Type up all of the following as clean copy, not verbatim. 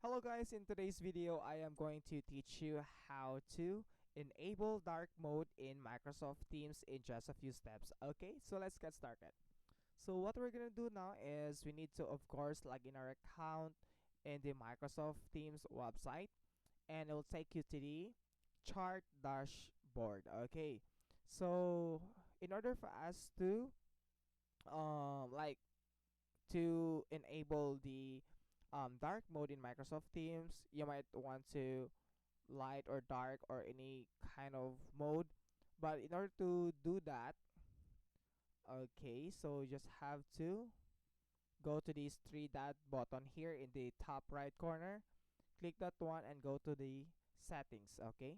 Hello guys, in today's video I am going to teach you how to enable dark mode in Microsoft Teams in just a few steps. Okay, so let's get started. So what we're gonna do now is we need to of course log in our account in the Microsoft Teams website, and it will take you to the chart dashboard. Okay, so in order for us to like to enable the dark mode in Microsoft Teams, you might want to light or dark or any kind of mode. But in order to do that, okay, so you just have to go to this three dot button here in the top right corner. Click that one and go to the settings. Okay,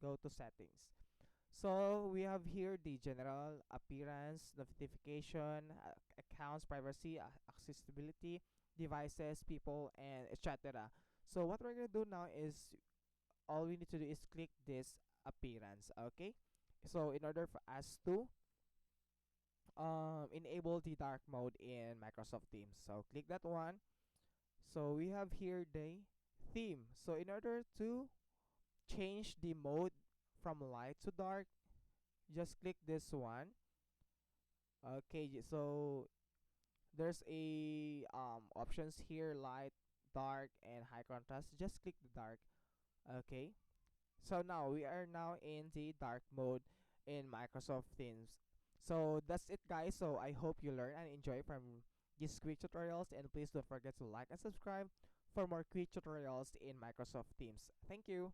go to settings. So we have here the general, appearance, notification, accounts, privacy, accessibility, devices, people, and etc. So what we're gonna do now is all we need to do is click this appearance. Okay. So in order for us to enable the dark mode in Microsoft Teams, so click that one. So we have here the theme. So in order to change the mode from light to dark, just click this one. Okay, so there's a options here: light, dark, and high contrast. Just click the dark. Okay, so now we are now in the dark mode in Microsoft Teams. So that's it guys, so I hope you learn and enjoy from these quick tutorials, and please don't forget to like and subscribe for more quick tutorials in Microsoft Teams. Thank you.